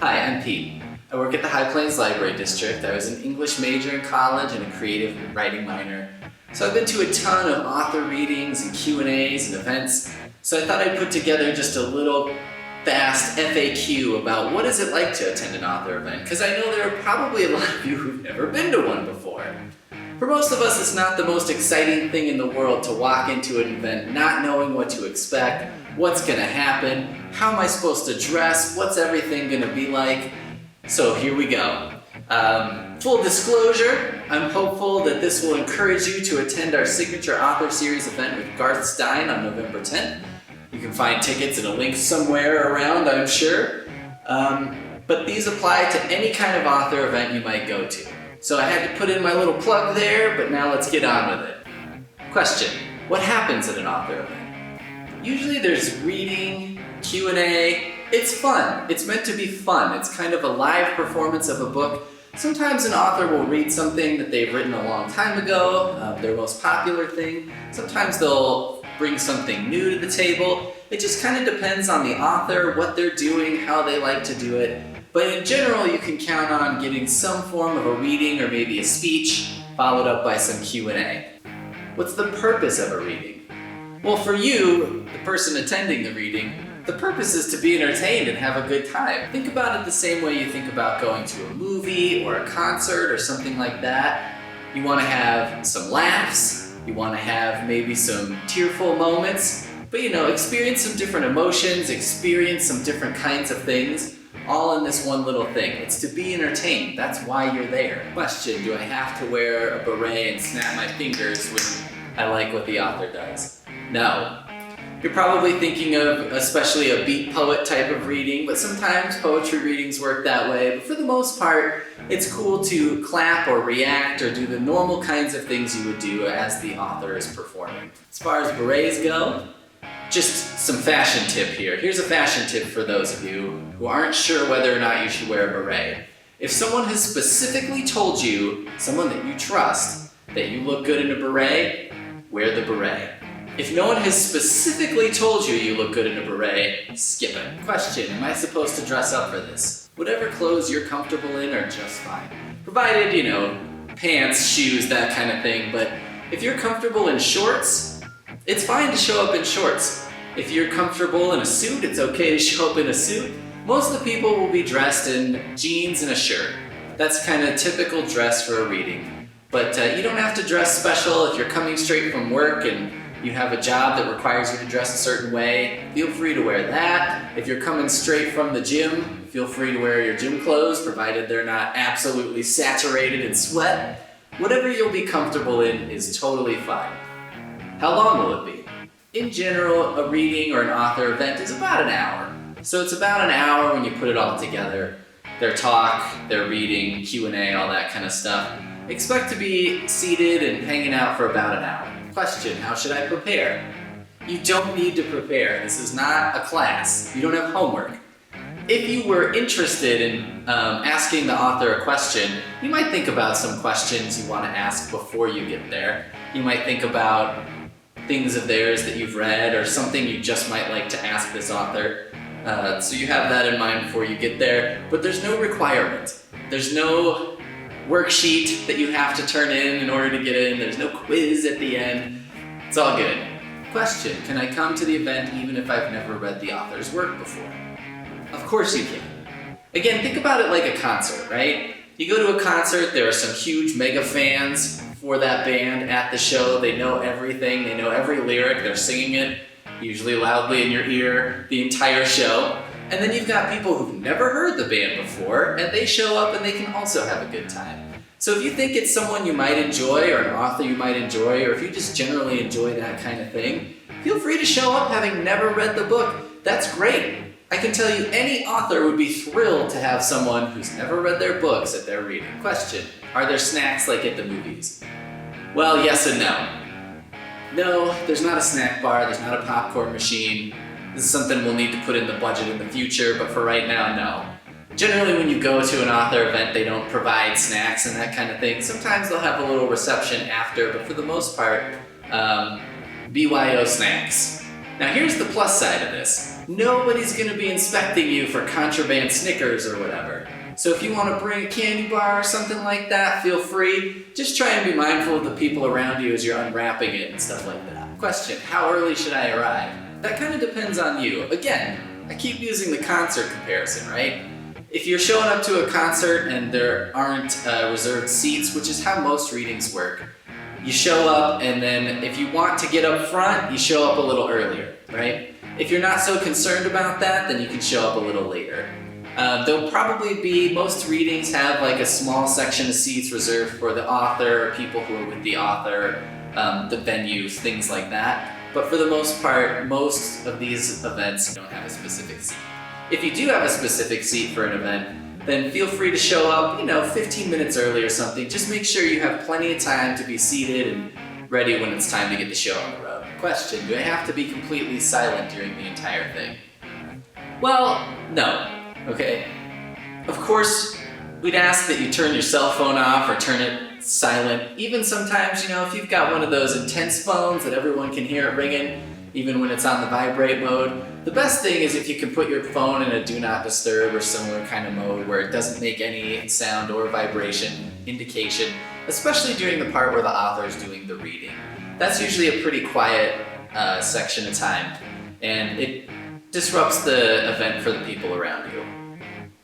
Hi, I'm Pete. I work at the High Plains Library District. I was an English major in college and a creative writing minor. So I've been to a ton of author readings and Q&As and events. So I thought I'd put together just a little fast FAQ about what is it like to attend an author event, because I know there are probably a lot of you who've never been to one before. For most of us, it's not the most exciting thing in the world to walk into an event not knowing what to expect, what's gonna happen, how am I supposed to dress, what's everything gonna be like. So here we go. Full disclosure, I'm hopeful that this will encourage you to attend our signature author series event with Garth Stein on November 10th. You can find tickets and a link somewhere around, I'm sure. But these apply to any kind of author event you might go to. So I had to put in my little plug there, but now let's get on with it. Question: what happens at an author event? Usually there's reading, Q&A. It's fun. It's meant to be fun. It's kind of a live performance of a book. Sometimes an author will read something that they've written a long time ago, their most popular thing. Sometimes they'll bring something new to the table. It just kind of depends on the author, what they're doing, how they like to do it. But in general, you can count on getting some form of a reading or maybe a speech, followed up by some Q&A. What's the purpose of a reading? Well, for you, the person attending the reading, the purpose is to be entertained and have a good time. Think about it the same way you think about going to a movie or a concert or something like that. You want to have some laughs, you want to have maybe some tearful moments, but experience some different emotions, experience some different kinds of things, all in this one little thing. It's to be entertained. That's why you're there. Question: do I have to wear a beret and snap my fingers when I like what the author does? No. You're probably thinking of especially a beat poet type of reading, but sometimes poetry readings work that way. But for the most part, it's cool to clap or react or do the normal kinds of things you would do as the author is performing. As far as berets go, just some fashion tip here. Here's a fashion tip for those of you who aren't sure whether or not you should wear a beret. If someone has specifically told you, someone that you trust, that you look good in a beret, wear the beret. If no one has specifically told you you look good in a beret, skip it. Question: am I supposed to dress up for this? Whatever clothes you're comfortable in are just fine. Provided, pants, shoes, that kind of thing. But if you're comfortable in shorts, it's fine to show up in shorts. If you're comfortable in a suit, it's okay to show up in a suit. Most of the people will be dressed in jeans and a shirt. That's kind of typical dress for a reading. But you don't have to dress special if you're coming straight from work and you have a job that requires you to dress a certain way. Feel free to wear that. If you're coming straight from the gym, feel free to wear your gym clothes, provided they're not absolutely saturated in sweat. Whatever you'll be comfortable in is totally fine. How long will it be? In general, a reading or an author event is about an hour. So it's about an hour when you put it all together. Their talk, their reading, Q&A, all that kind of stuff. Expect to be seated and hanging out for about an hour. Question: how should I prepare? You don't need to prepare. This is not a class. You don't have homework. If you were interested in asking the author a question, you might think about some questions you want to ask before you get there. You might think about things of theirs that you've read or something you just might like to ask this author. So you have that in mind before you get there, but there's no requirement. There's no worksheet that you have to turn in order to get in. There's no quiz at the end. It's all good. Question: can I come to the event even if I've never read the author's work before? Of course you can. Again, think about it like a concert, right? You go to a concert, there are some huge mega fans for that band at the show. They know everything, they know every lyric, they're singing it, usually loudly in your ear, the entire show. And then you've got people who've never heard the band before, and they show up and they can also have a good time. So if you think it's someone you might enjoy, or an author you might enjoy, or if you just generally enjoy that kind of thing, feel free to show up having never read the book. That's great. I can tell you any author would be thrilled to have someone who's never read their books at their reading. Question: are there snacks like at the movies? Well, yes and no. No, there's not a snack bar, there's not a popcorn machine. This is something we'll need to put in the budget in the future, but for right now, no. Generally, when you go to an author event, they don't provide snacks and that kind of thing. Sometimes they'll have a little reception after, but for the most part, BYO snacks. Now here's the plus side of this. nobody's gonna be inspecting you for contraband Snickers or whatever. So if you want to bring a candy bar or something like that, feel free. Just try and be mindful of the people around you as you're unwrapping it and stuff like that. Question, how early should I arrive? That kind of depends on you. Again, I keep using the concert comparison, right? If you're showing up to a concert and there aren't reserved seats, which is how most readings work, you show up, and then if you want to get up front, you show up a little earlier, right? If you're not so concerned about that, then you can show up a little later. There'll probably be, most readings have like a small section of seats reserved for the author, or people who are with the author, the venues, things like that. But for the most part, most of these events don't have a specific seat. If you do have a specific seat for an event, then feel free to show up, 15 minutes early or something. Just make sure you have plenty of time to be seated and ready when it's time to get the show on the road. Question, do I have to be completely silent during the entire thing? Well, no. Okay? Of course, we'd ask that you turn your cell phone off or turn it silent. Even sometimes, if you've got one of those intense phones that everyone can hear it ringing, even when it's on the vibrate mode, the best thing is if you can put your phone in a do not disturb or similar kind of mode where it doesn't make any sound or vibration indication, especially during the part where the author is doing the reading. That's usually a pretty quiet section of time, and it disrupts the event for the people around you.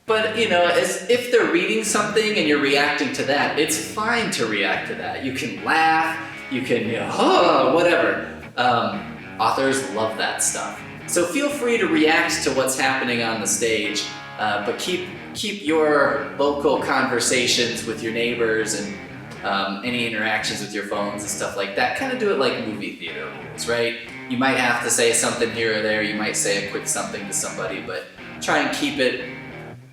But, as if they're reading something and you're reacting to that, it's fine to react to that. You can laugh, you can, whatever. Authors love that stuff. So feel free to react to what's happening on the stage, but keep your local conversations with your neighbors and any interactions with your phones and stuff like that. Kind of do it like movie theater rules, right? You might have to say something here or there, you might say a quick something to somebody, but try and keep it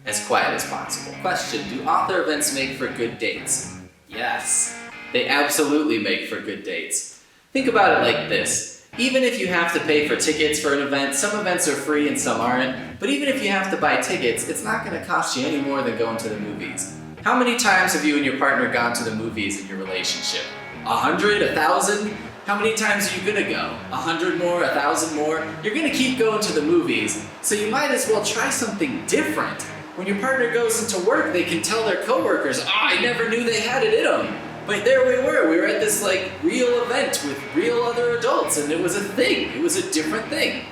as quiet as possible. Question, do author events make for good dates? Yes, they absolutely make for good dates. Think about it like this. Even if you have to pay for tickets for an event, some events are free and some aren't, but even if you have to buy tickets, it's not going to cost you any more than going to the movies. How many times have you and your partner gone to the movies in your relationship? 100? 1,000? How many times are you gonna go? 100 more? 1,000 more? You're gonna keep going to the movies, so you might as well try something different. When your partner goes into work, they can tell their coworkers, I never knew they had it in them. But there we were at this real event with real other adults, and it was a thing, it was a different thing.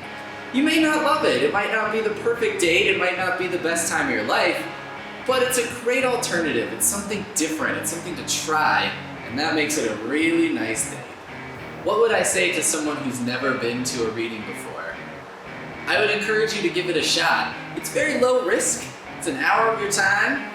You may not love it, it might not be the perfect date, it might not be the best time of your life, but it's a great alternative, it's something different, it's something to try, and that makes it a really nice day. What would I say to someone who's never been to a reading before? I would encourage you to give it a shot. It's very low risk, it's an hour of your time,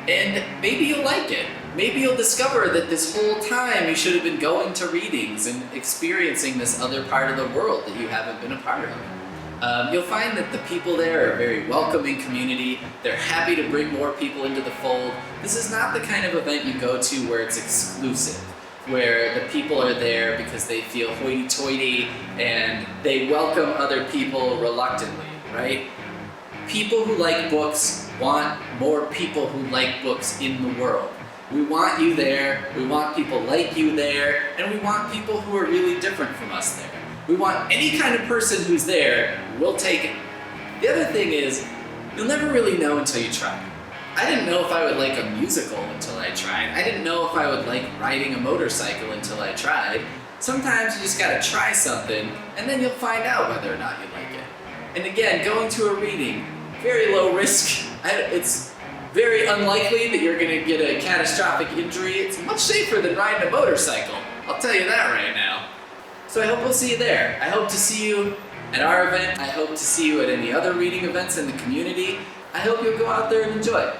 and maybe you'll like it. Maybe you'll discover that this whole time you should have been going to readings and experiencing this other part of the world that you haven't been a part of. You'll find that the people there are a very welcoming community. They're happy to bring more people into the fold. This is not the kind of event you go to where it's exclusive, where the people are there because they feel hoity-toity and they welcome other people reluctantly, right? People who like books want more people who like books in the world. We want you there, we want people like you there, and we want people who are really different from us there. We want any kind of person who's there, we'll take it. The other thing is, you'll never really know until you try. I didn't know if I would like a musical until I tried. I didn't know if I would like riding a motorcycle until I tried. Sometimes you just gotta try something, and then you'll find out whether or not you like it. And again, going to a reading, very low risk. It's very unlikely that you're gonna get a catastrophic injury. It's much safer than riding a motorcycle. I'll tell you that right now. So I hope we'll see you there. I hope to see you at our event. I hope to see you at any other reading events in the community. I hope you'll go out there and enjoy it.